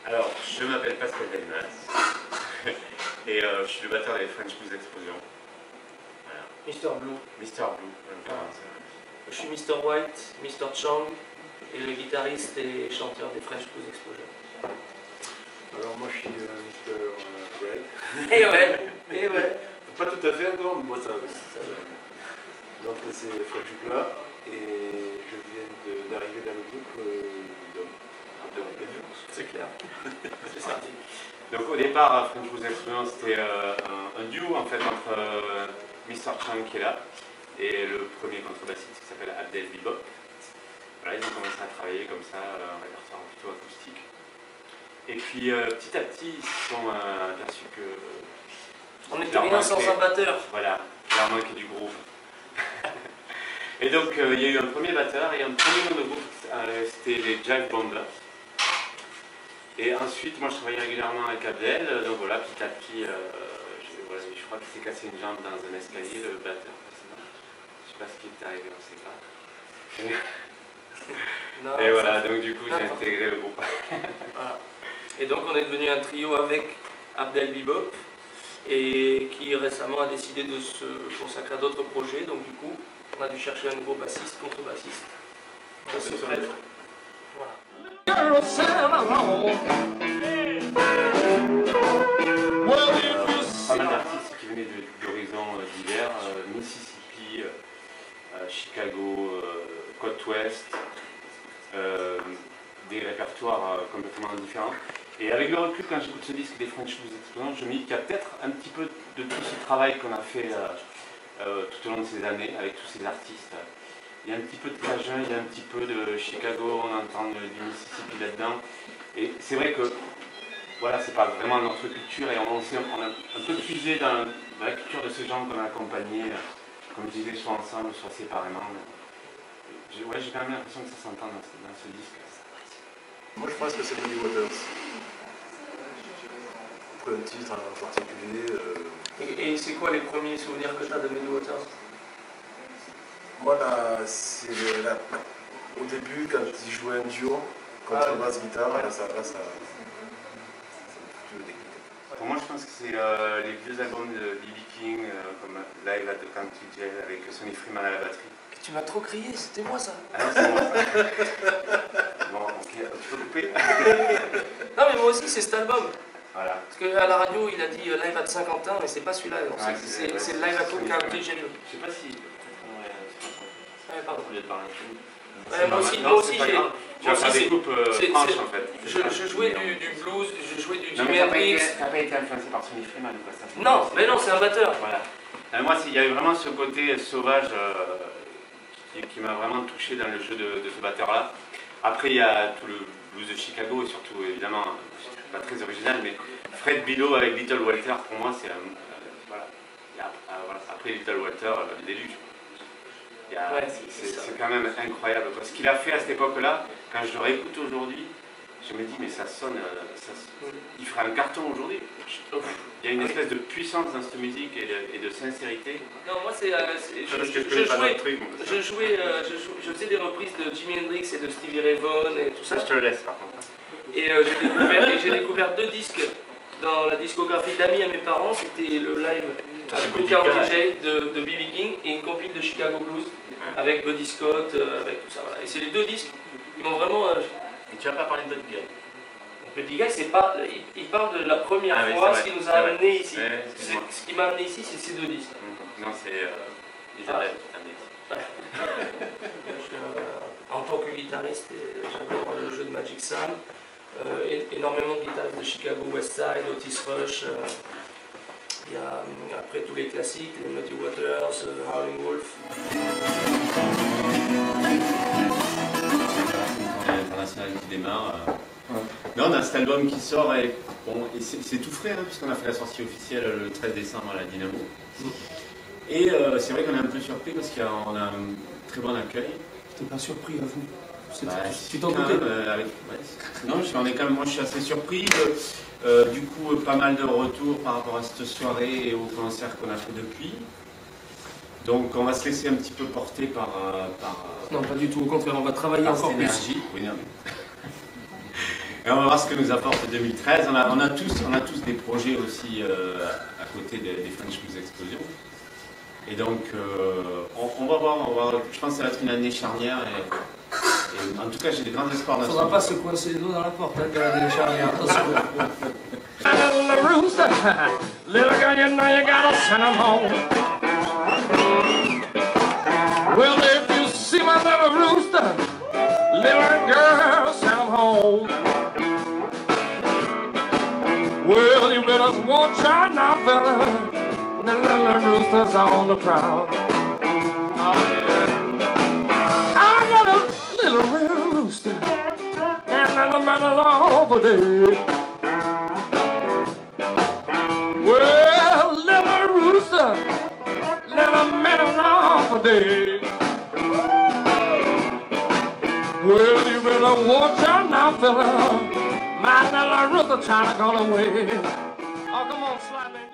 Alors, je m'appelle Pascal Delmas et je suis le batteur des French Blues Explosion. Voilà. Mr. Blue. Mr. Blue. Je suis Mr. White, Mr. Chang et le guitariste et chanteur des French Blues Explosion. Alors moi je suis Mr. Red. Et ouais, et ouais. Pas tout à fait encore, mais moi ça va. Donc c'est French Plat et je viens d'arriver dans le groupe C'est clair. C'est ça. Donc au départ, French Blues Explosion c'était un duo en fait entre Mr. Chang qui est là et le premier contrebassiste qui s'appelle Abdel Bebop. Voilà, ils ont commencé à travailler comme ça, un répertoire plutôt acoustique. Et puis petit à petit, ils se sont aperçus que... On n'était rien sans un batteur. Voilà, il leur manquait du groove. Et donc il y a eu un premier batteur et un premier nom de groupe, c'était les Jive Bombers. Et ensuite, moi je travaillais régulièrement avec Abdel, donc voilà, petit à petit, je crois qu'il s'est cassé une jambe dans un escalier, le batteur. Je ne sais pas ce qui est arrivé, on ne sait pas. Non, et voilà, donc du coup j'ai intégré le groupe. Voilà. Et donc on est devenu un trio avec Abdel Bebop, et qui récemment a décidé de se consacrer à d'autres projets, donc du coup on a dû chercher un nouveau bassiste, contrebassiste. Voilà. Pas mal d'artistes qui venaient d'horizons divers, Mississippi, Chicago, côte ouest, des répertoires complètement différents. Et avec le recul, quand j'écoute ce disque des French Blues Explosion, je me dis qu'il y a peut-être un petit peu de tout ce travail qu'on a fait tout au long de ces années avec tous ces artistes. Il y a un petit peu de Cajun, il y a un petit peu de Chicago, on entend du Mississippi là-dedans. Et c'est vrai que voilà, c'est pas vraiment notre culture et on a un peu puisé dans la culture de ces gens qu'on a accompagnés, comme je disais, soit ensemble, soit séparément. J'ai quand même l'impression que ça s'entend dans ce disque. Moi je pense que c'est Muddy Waters. Après un titre en particulier. Et c'est quoi les premiers souvenirs que tu as de Muddy Waters? Moi c'est au début quand ils jouaient un duo, contrebasse guitare, ça pour moi, je pense que c'est les vieux albums de B.B. King, comme Live at the Country Jail avec Sonny Freeman à la batterie. Tu m'as trop crié, c'était moi ça. Ah non, c'est moi ça. Bon, ok, tu peux couper. Non mais moi aussi c'est cet album. Voilà. Parce qu'à la radio il a dit Live at Saint-Quentin, mais c'est pas celui-là, c'est Live at Country Jail. Je sais pas si... Ouais, pardon. Au lieu de parler. Moi aussi j'ai... Tu vas faire des coupes franches en fait. Je jouais du blues, je jouais du Jimi Hendrix. Tu n'as pas été influencé par Sonny Freeman ou quoi ça? Non, mais non, c'est un batteur. Voilà. Moi, il y a eu vraiment ce côté sauvage qui m'a vraiment touché dans le jeu de ce batteur-là. Après, il y a tout le blues de Chicago et surtout, évidemment, pas très original, mais Fred Bilow avec Little Walter, pour moi, c'est voilà. Après Little Walter, le déluge. C'est quand même incroyable. Ce qu'il a fait à cette époque-là, quand je le réécoute aujourd'hui, je me dis, mais ça sonne, il ferait un carton aujourd'hui. Il y a une espèce de puissance dans cette musique et de sincérité. Non, moi je faisais des reprises de Jimi Hendrix et de Stevie Ray Vaughan et tout ça. Je te le laisse par contre. Et j'ai découvert 2 disques dans la discographie d'amis à mes parents. C'était le live avec Country Jail de B.B. King et une compil de Chicago Blues avec Buddy Scott, avec tout ça. Voilà. Et c'est les 2 disques qui m'ont vraiment... Et tu n'as pas parlé de Buddy Guy? Buddy Guy, c'est pas... Il parle de la première fois, ce qui nous a amené ici. Ce qui m'a amené ici, c'est ces 2 disques. Non, c'est... En tant que guitariste, j'adore le jeu de Magic Sam. Énormément de guitaristes de Chicago, Westside, Otis Rush. Il y a après tous les classiques, les Muddy Waters, Howlin' Wolf. on a cet album qui sort et, bon, et c'est tout frais, hein, puisqu'on a fait la sortie officielle le 13 décembre à la Dynamo. Et c'est vrai qu'on est un peu surpris parce qu'on a un très bon accueil. T'es pas surpris à vous? Tu t'en doutais non, moi je suis assez surpris. Du coup, pas mal de retours par rapport à cette soirée et au concert qu'on a fait depuis. Donc on va se laisser un petit peu porter par non, pas du tout, au contraire, on va travailler encore plus. Oui, non. Et on va voir ce que nous apporte 2013. On a tous des projets aussi à côté des French Blues Explosion. Et donc on va voir, je pense que ça va être une année charnière et en tout cas j'ai des grands espoirs. Il ne faudra pas se coincer les doigts dans la porte, hein, de l'année charnière, attention. Little girl, you know you gotta send 'em home. Well, if you see my little rooster, little girl, send 'em home. Well, you better watch out now, fella. The little rooster's on the prowl. Oh, yeah. I got a little red rooster, and a man over there. Well, little rooster, little man over there. Well, you better watch out now, fella. My little rooster trying to go away. Oh, come on, slide me.